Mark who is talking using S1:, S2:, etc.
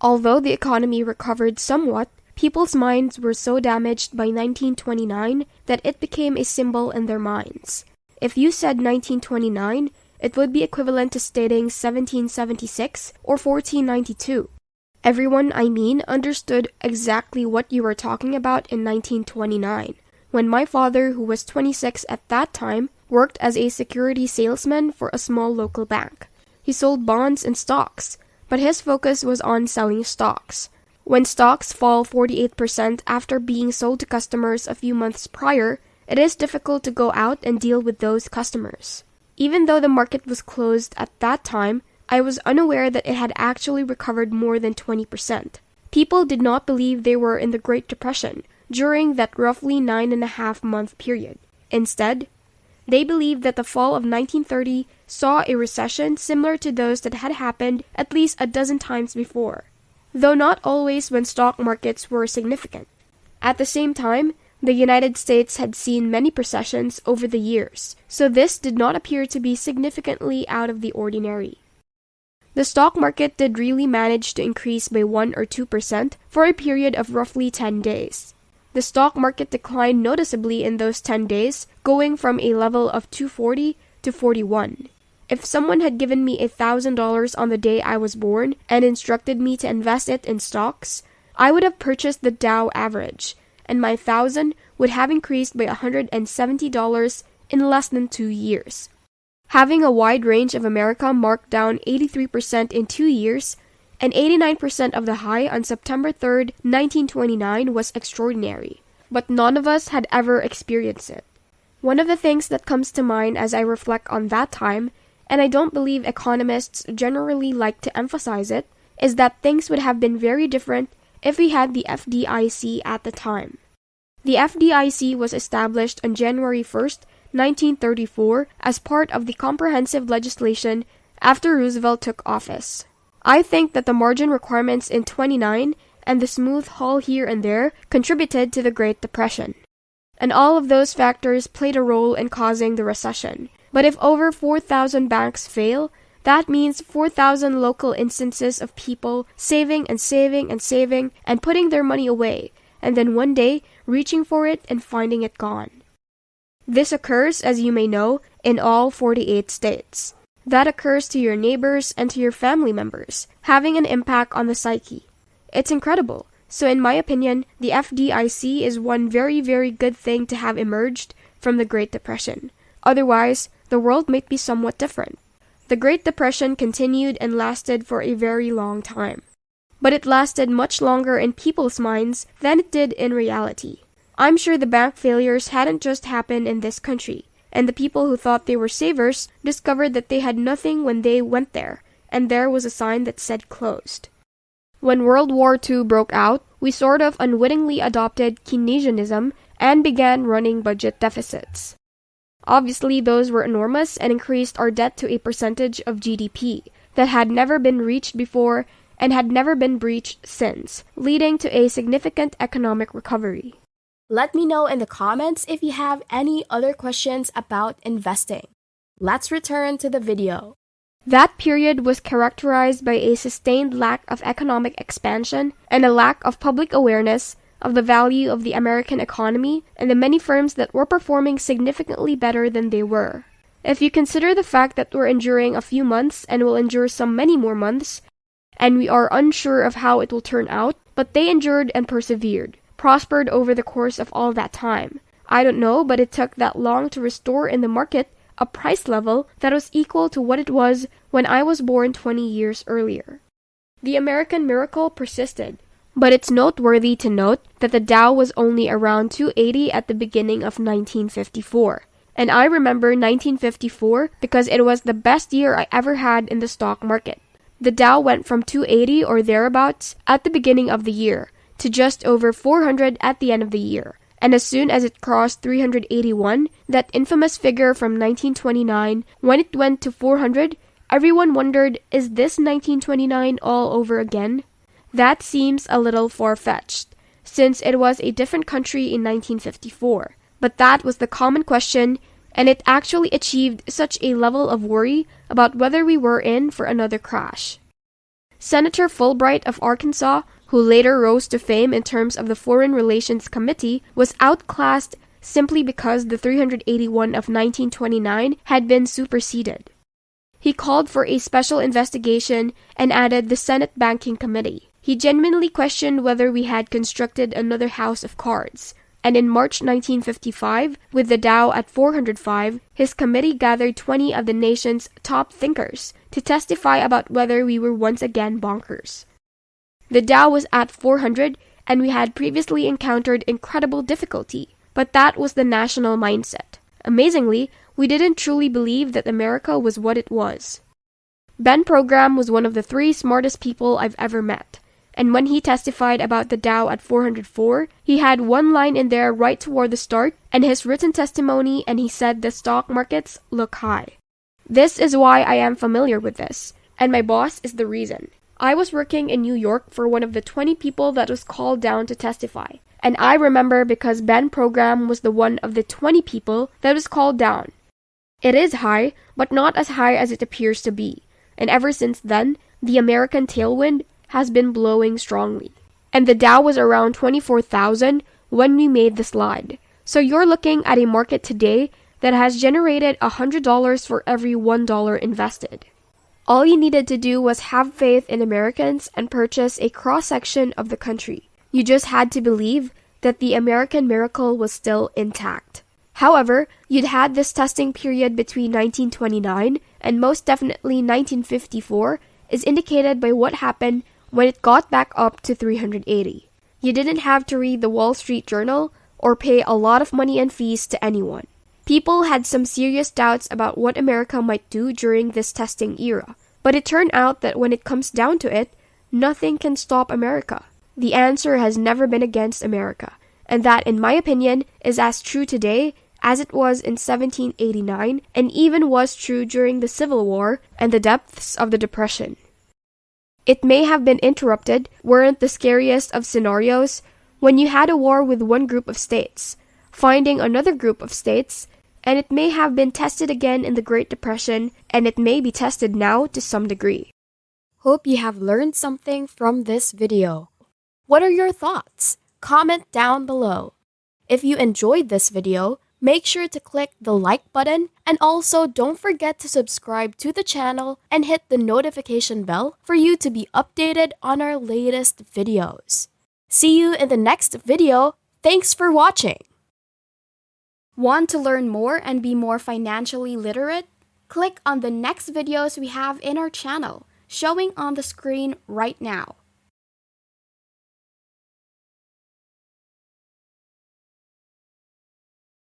S1: Although the economy recovered somewhat, people's minds were so damaged by 1929 that it became a symbol in their minds. If you said 1929, it would be equivalent to stating 1776 or 1492. Everyone, understood exactly what you were talking about in 1929, when my father, who was 26 at that time, worked as a security salesman for a small local bank. He sold bonds and stocks, but his focus was on selling stocks. When stocks fall 48% after being sold to customers a few months prior, it is difficult to go out and deal with those customers. Even though the market was closed at that time, I was unaware that it had actually recovered more than 20%. People did not believe they were in the Great Depression during that roughly 9.5-month period. Instead, they believed that the fall of 1930 saw a recession similar to those that had happened at least a dozen times before, though not always when stock markets were significant. At the same time, the United States had seen many recessions over the years, so this did not appear to be significantly out of the ordinary. The stock market did really manage to increase by 1 or 2% for a period of roughly 10 days. The stock market declined noticeably in those 10 days, going from a level of 240 to 41. If someone had given me $1,000 on the day I was born and instructed me to invest it in stocks, I would have purchased the Dow average, and my $1,000 would have increased by $170 in less than 2 years. Having a wide range of America marked down 83% in 2 years, and 89% of the high on September 3rd, 1929 was extraordinary, but none of us had ever experienced it. One of the things that comes to mind as I reflect on that time, and I don't believe economists generally like to emphasize it, is that things would have been very different if we had the FDIC at the time. The FDIC was established on January 1st, 1934 as part of the comprehensive legislation after Roosevelt took office. I think that the margin requirements in 29 and the smooth haul here and there contributed to the Great Depression. And all of those factors played a role in causing the recession. But if over 4,000 banks fail, that means 4,000 local instances of people saving and saving and saving and putting their money away, and then one day reaching for it and finding it gone. This occurs, as you may know, in all 48 states. That occurs to your neighbors and to your family members, having an impact on the psyche. It's incredible. So in my opinion, the FDIC is one very, very good thing to have emerged from the Great Depression. Otherwise, the world might be somewhat different. The Great Depression continued and lasted for a very long time. But it lasted much longer in people's minds than it did in reality. I'm sure the bank failures hadn't just happened in this country, and the people who thought they were savers discovered that they had nothing when they went there, and there was a sign that said closed. When World War II broke out, we sort of unwittingly adopted Keynesianism and began running budget deficits. Obviously, those were enormous and increased our debt to a percentage of GDP that had never been reached before and had never been breached since, leading to a significant economic recovery. Let me know in the comments if you have any other questions about investing. Let's return to the video. That period was characterized by a sustained lack of economic expansion and a lack of public awareness of the value of the American economy and the many firms that were performing significantly better than they were. If you consider the fact that we're enduring a few months and will endure some many more months, and we are unsure of how it will turn out, but they endured and persevered, prospered over the course of all that time. I don't know, but it took that long to restore in the market a price level that was equal to what it was when I was born 20 years earlier. The American miracle persisted, but it's noteworthy to note that the Dow was only around 280 at the beginning of 1954. And I remember 1954 because it was the best year I ever had in the stock market. The Dow went from 280 or thereabouts at the beginning of the year to just over 400 at the end of the year. And as soon as it crossed 381, that infamous figure from 1929, when it went to 400, everyone wondered, is this 1929 all over again? That seems a little far-fetched, since it was a different country in 1954. But that was the common question, and it actually achieved such a level of worry about whether we were in for another crash. Senator Fulbright of Arkansas, who later rose to fame in terms of the Foreign Relations Committee, was outclassed simply because the 381 of 1929 had been superseded. He called for a special investigation and added the Senate Banking Committee. He genuinely questioned whether we had constructed another house of cards. And in March 1955, with the Dow at 405, his committee gathered 20 of the nation's top thinkers to testify about whether we were once again bonkers. The Dow was at 400, and we had previously encountered incredible difficulty, but that was the national mindset. Amazingly, we didn't truly believe that America was what it was. Ben Program was one of the 3 smartest people I've ever met. And when he testified about the Dow at 404, he had one line in there right toward the start and his written testimony, and he said the stock markets look high. This is why I am familiar with this, and my boss is the reason. I was working in New York for one of the 20 people that was called down to testify, and I remember because Ben Program was the one of the 20 people that was called down. It is high, but not as high as it appears to be, and ever since then, the American tailwind has been blowing strongly. And the Dow was around 24,000 when we made the slide. So you're looking at a market today that has generated $100 for every $1 invested. All you needed to do was have faith in Americans and purchase a cross-section of the country. You just had to believe that the American miracle was still intact. However, you'd had this testing period between 1929 and most definitely 1954 is indicated by what happened when it got back up to 380. You didn't have to read the Wall Street Journal or pay a lot of money and fees to anyone. People had some serious doubts about what America might do during this testing era, but it turned out that when it comes down to it, nothing can stop America. The answer has never been against America, and that, in my opinion, is as true today as it was in 1789 and even was true during the Civil War and the depths of the Depression. It may have been interrupted, weren't the scariest of scenarios, when you had a war with one group of states, finding another group of states, and it may have been tested again in the Great Depression, and it may be tested now to some degree. Hope you have learned something from this video. What are your thoughts? Comment down below. If you enjoyed this video, make sure to click the like button, and also don't forget to subscribe to the channel and hit the notification bell for you to be updated on our latest videos. See you in the next video. Thanks for watching. Want to learn more and be more financially literate? Click on the next videos we have in our channel, showing on the screen right now.